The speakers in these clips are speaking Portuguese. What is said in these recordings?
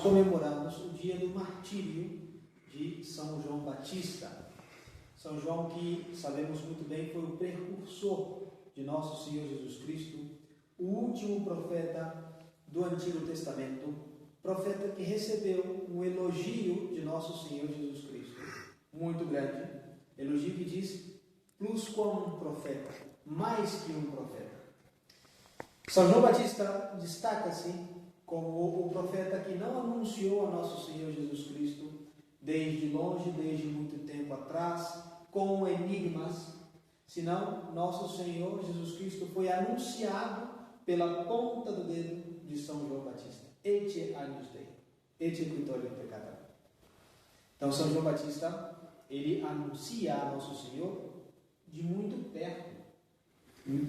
comemoramos o dia do martírio de São João Batista. São João, que sabemos muito bem, foi o precursor de nosso Senhor Jesus Cristo, o último profeta do Antigo Testamento, profeta que recebeu um elogio de nosso Senhor Jesus Cristo, muito grande, elogio que diz, plus como um profeta, mais que um profeta. São João Batista destaca-se como o profeta que não anunciou a nosso Senhor Jesus Cristo desde longe, desde muito tempo atrás, com enigmas, senão nosso Senhor Jesus Cristo foi anunciado pela ponta do dedo de São João Batista. Ete agnus Dei, ete quitorio peccator. Então São João Batista, ele anuncia a nosso Senhor de muito perto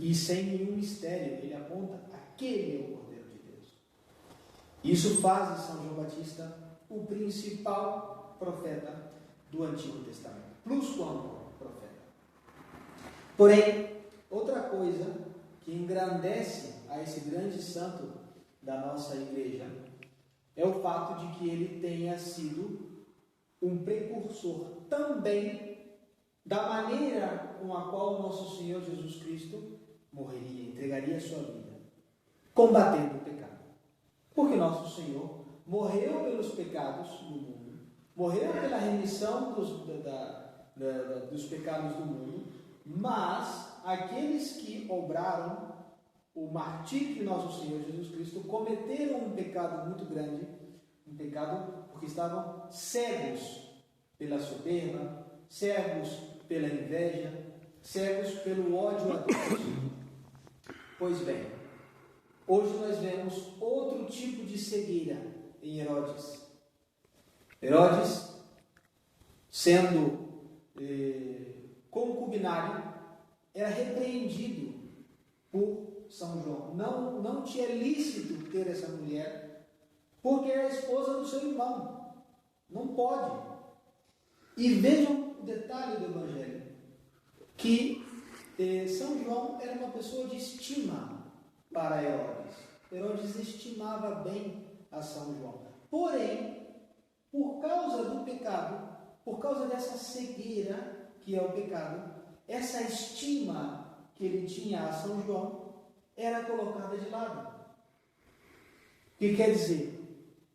e sem nenhum mistério. Ele aponta: aquele é o Cordeiro de Deus. Isso faz de São João Batista o principal profeta do Antigo Testamento, plus quanto profeta. Porém, outra coisa que engrandece a esse grande santo da nossa igreja é o fato de que ele tenha sido um precursor também da maneira com a qual nosso Senhor Jesus Cristo morreria, entregaria a sua vida, combatendo o pecado. Porque nosso Senhor morreu pelos pecados do mundo, morreu pela remissão dos pecados do mundo, mas aqueles que obraram o martírio de nosso Senhor Jesus Cristo cometeram um pecado muito grande, um pecado porque estavam cegos pela soberba, cegos pela inveja, cegos pelo ódio a Deus. Pois bem, hoje nós vemos outro tipo de cegueira em Herodes. Herodes, sendo concubinário, era repreendido por São João. Não tinha lícito ter essa mulher, porque era a esposa do seu irmão. Não pode. E vejam o detalhe do Evangelho, que São João era uma pessoa de estima para Herodes. Herodes estimava bem a São João. Porém, por causa do pecado, por causa dessa cegueira que é o pecado, essa estima que ele tinha a São João era colocada de lado. O que quer dizer?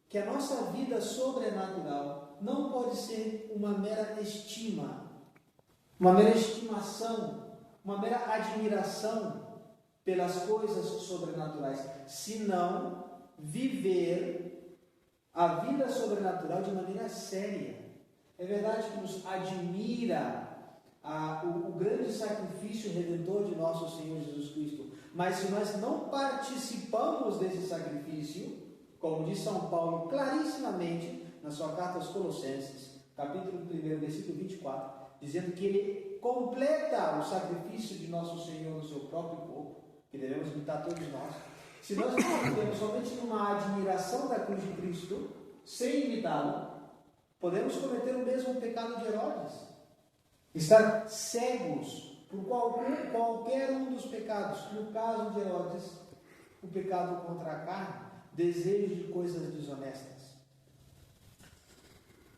Que a nossa vida sobrenatural não pode ser uma mera estima, uma mera estimação, uma mera admiração pelas coisas sobrenaturais, senão viver a vida sobrenatural de maneira séria. É verdade que nos admira o grande sacrifício redentor de nosso Senhor Jesus Cristo, mas se nós não participamos desse sacrifício, como diz São Paulo clarissimamente na sua carta aos Colossenses, capítulo 1, versículo 24, dizendo que ele completa o sacrifício de nosso Senhor no seu próprio corpo, que devemos imitar todos nós. Se nós não vivemos somente numa admiração da cruz de Cristo, sem imitá-lo, podemos cometer o mesmo pecado de Herodes. Estar cegos por qualquer um dos pecados. No caso de Herodes, o pecado contra a carne, desejo de coisas desonestas.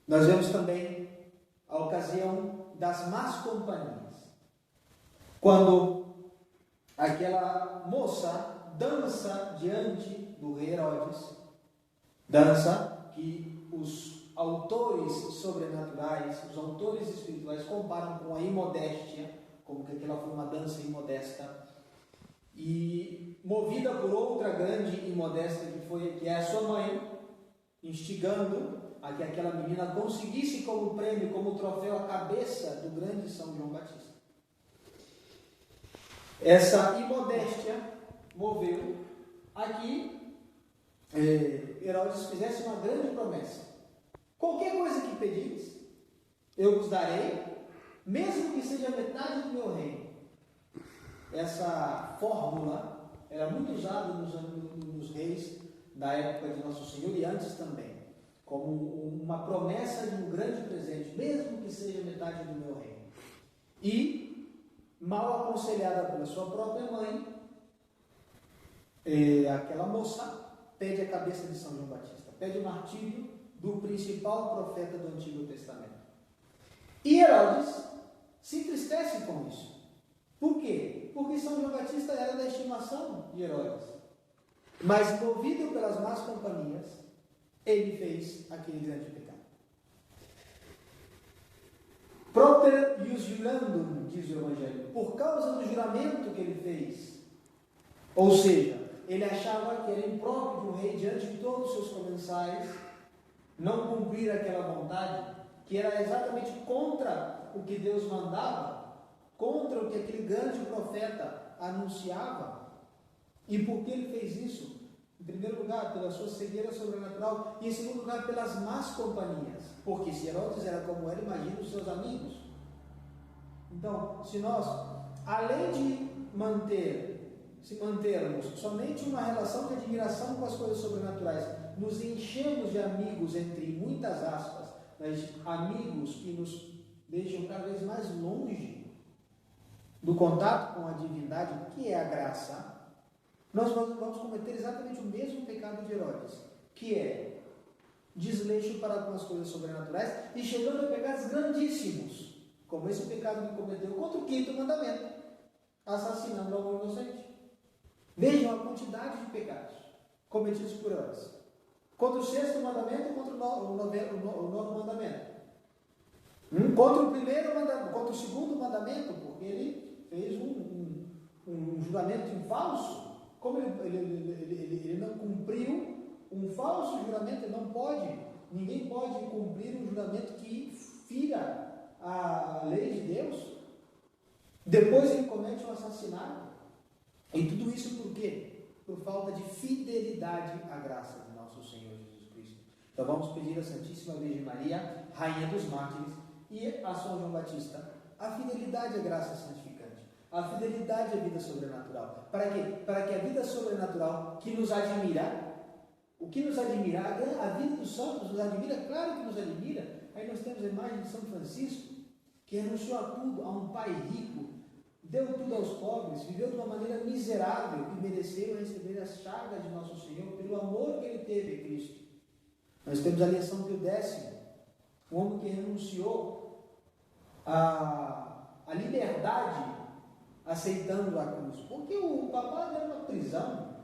Nós vemos também a ocasião das más companhias. Quando aquela moça dança diante do rei Herodes, dança que os autores sobrenaturais, os autores espirituais comparam com a imodéstia, como que aquela foi uma dança imodesta, e movida por outra grande imodesta que é a sua mãe, instigando a que aquela menina conseguisse como prêmio, como troféu, a cabeça do grande São João Batista. Essa imodéstia moveu a que Herodes fizesse uma grande promessa. Qualquer coisa que pedires, eu vos darei, mesmo que seja metade do meu reino. Essa fórmula era muito usada nos reis da época de Nosso Senhor e antes também, como uma promessa de um grande presente, mesmo que seja metade do meu reino. E, mal aconselhada pela sua própria mãe, aquela moça pede a cabeça de São João Batista. pede o martírio do principal profeta do Antigo Testamento. E Herodes se entristece com isso. Por quê? Porque São João Batista era da estimação de Herodes. Mas, movido pelas más companhias, ele fez aquele grande pecado. Propter ius jurandum, diz o Evangelho, por causa do juramento que ele fez. Ou seja, ele achava que era impróprio de um rei, diante de todos os seus comensais, não cumprir aquela vontade, que era exatamente contra o que Deus mandava, contra o que aquele grande profeta anunciava. E por que ele fez isso? Em primeiro lugar, pela sua cegueira sobrenatural, e em segundo lugar, pelas más companhias. Porque se Herodes era como era, imagina os seus amigos. Então, se nós, além de se mantermos somente uma relação de admiração com as coisas sobrenaturais, nos enchemos de amigos, entre muitas aspas, mas amigos que nos deixam cada vez mais longe do contato com a divindade, que é a graça, nós vamos cometer exatamente o mesmo pecado de Herodes, que é desleixo para com as coisas sobrenaturais e chegando a pecados grandíssimos, como esse pecado que cometeu contra o 5º mandamento, assassinando algum inocente. Vejam a quantidade de pecados cometidos por Herodes. Contra o 6º mandamento, contra o 9º mandamento. Contra o 1º mandamento, contra o 2º mandamento, porque ele fez um juramento em falso. Como ele não cumpriu um falso juramento, ele não pode, ninguém pode cumprir um juramento que fira a lei de Deus. Depois ele comete um assassinato. E tudo isso por quê? Por falta de fidelidade à graça de nosso Senhor Jesus Cristo. Então vamos pedir à Santíssima Virgem Maria, Rainha dos Mártires, e a São João Batista, a fidelidade à graça santificante, a fidelidade à vida sobrenatural. Para quê? Para que a vida sobrenatural que nos admira, o que nos admira, a vida dos santos nos admira, claro que nos admira. Aí nós temos a imagem de São Francisco, que renunciou a tudo, a um pai rico, deu tudo aos pobres, viveu de uma maneira miserável e mereceu receber as chagas de nosso Senhor pelo amor que ele teve a Cristo. Nós temos ali a São Pio X, um homem que renunciou à liberdade aceitando a cruz, porque o papado era uma prisão,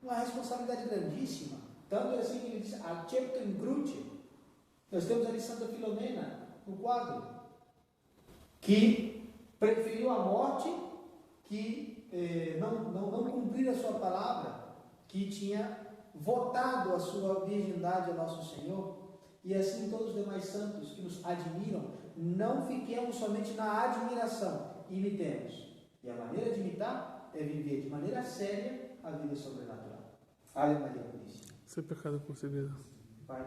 uma responsabilidade grandíssima, tanto é assim que ele diz, acceptum cruce. Nós temos ali Santa Filomena, no quadro, que preferiu a morte que não cumprir a sua palavra, que tinha votado a sua virgindade ao nosso Senhor. E assim todos os demais santos que nos admiram, não fiquemos somente na admiração, imitemos. E a maneira de imitar é viver de maneira séria a vida sobrenatural. Ave Maria Puríssima. Seu pecado concedido. Pai,